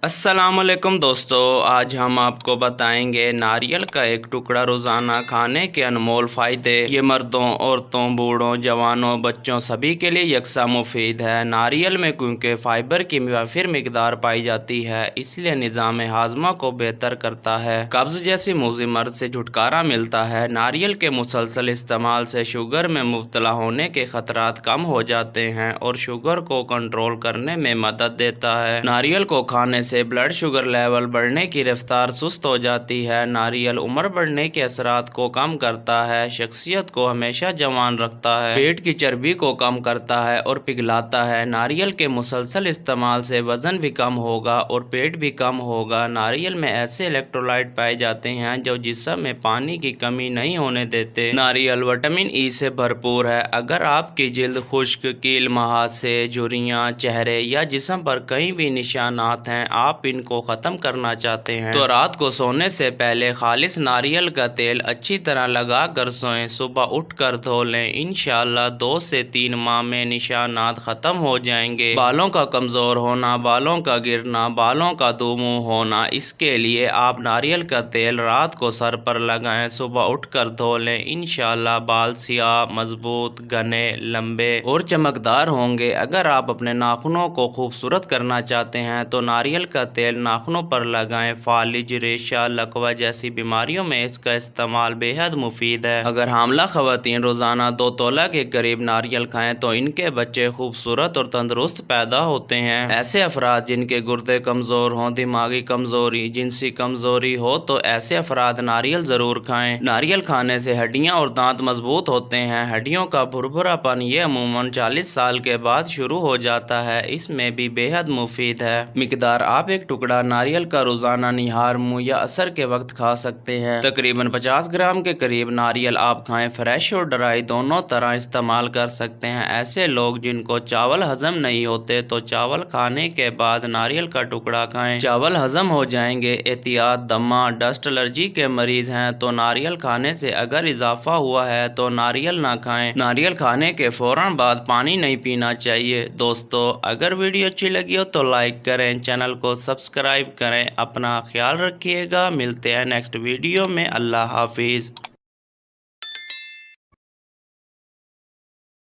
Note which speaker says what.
Speaker 1: السلام علیکم دوستو، آج ہم آپ کو بتائیں گے ناریل کا ایک ٹکڑا روزانہ کھانے کے انمول فائدے۔ یہ مردوں، عورتوں، بوڑھوں، جوانوں، بچوں سبھی کے لیے یکساں مفید ہے۔ ناریل میں کیونکہ فائبر کی وافر مقدار پائی جاتی ہے، اس لیے نظام ہاضمہ کو بہتر کرتا ہے۔ قبض جیسی موذی مرض سے چھٹکارا ملتا ہے۔ ناریل کے مسلسل استعمال سے شوگر میں مبتلا ہونے کے خطرات کم ہو جاتے ہیں اور شوگر کو کنٹرول کرنے میں مدد دیتا ہے۔ ناریل کو کھانے سے بلڈ شوگر لیول بڑھنے کی رفتار سست ہو جاتی ہے۔ ناریل عمر بڑھنے کے اثرات کو کم کرتا ہے، شخصیت کو ہمیشہ جوان رکھتا ہے، پیٹ کی چربی کو کم کرتا ہے اور پگھلاتا ہے۔ ناریل کے مسلسل استعمال سے وزن بھی کم ہوگا اور پیٹ بھی کم ہوگا۔ ناریل میں ایسے الیکٹرولائٹ پائے جاتے ہیں جو جسم میں پانی کی کمی نہیں ہونے دیتے۔ ناریل وٹامن ای سے بھرپور ہے۔ اگر آپ کی جلد خشک، کیل مہاسے، جھریاں، چہرے یا جسم پر کہیں بھی نشانات ہیں، آپ ان کو ختم کرنا چاہتے ہیں تو رات کو سونے سے پہلے خالص ناریل کا تیل اچھی طرح لگا کر سوئیں۔ صبح اٹھ کر دھو لیں۔ انشاءاللہ 2 سے 3 ماہ میں نشانات ختم ہو جائیں گے۔ بالوں کا کمزور ہونا، بالوں کا گرنا، بالوں کا دو منہ ہونا، اس کے لیے آپ ناریل کا تیل رات کو سر پر لگائیں، صبح اٹھ کر دھو لیں۔ انشاءاللہ بال سیاہ، مضبوط، گھنے، لمبے اور چمکدار ہوں گے۔ اگر آپ اپنے ناخنوں کو خوبصورت کرنا چاہتے ہیں تو ناریل کا تیل ناخنوں پر لگائیں۔ فالج، ریشہ، لکوہ جیسی بیماریوں میں اس کا استعمال بے حد مفید ہے۔ اگر حاملہ خواتین روزانہ 2 تولہ کے قریب ناریل کھائیں تو ان کے بچے خوبصورت اور تندرست پیدا ہوتے ہیں۔ ایسے افراد جن کے گردے کمزور ہوں، دماغی کمزوری، جنسی کمزوری ہو تو ایسے افراد ناریل ضرور کھائیں۔ ناریل کھانے سے ہڈیاں اور دانت مضبوط ہوتے ہیں۔ ہڈیوں کا بھربھرا پن یہ عموماً 40 سال کے بعد شروع ہو جاتا ہے، اس میں بھی بے حد مفید ہے۔ مقدار: آپ ایک ٹکڑا ناریل کا روزانہ نہار، منہ یا عصر کے وقت کھا سکتے ہیں۔ تقریباً 50 گرام کے قریب ناریل آپ کھائیں۔ فریش اور ڈرائی دونوں طرح استعمال کر سکتے ہیں۔ ایسے لوگ جن کو چاول ہضم نہیں ہوتے تو چاول کھانے کے بعد ناریل کا ٹکڑا کھائیں، چاول ہضم ہو جائیں گے۔ احتیاط: دمہ، ڈسٹ الرجی کے مریض ہیں تو ناریل کھانے سے اگر اضافہ ہوا ہے تو ناریل نہ کھائیں۔ ناریل کھانے کے فوراً بعد پانی نہیں پینا چاہیے۔ دوستو، اگر ویڈیو اچھی لگی ہو تو لائک کریں، چینل کو سبسکرائب کریں۔ اپنا خیال رکھیے گا، ملتے ہیں نیکسٹ ویڈیو میں۔ اللہ حافظ۔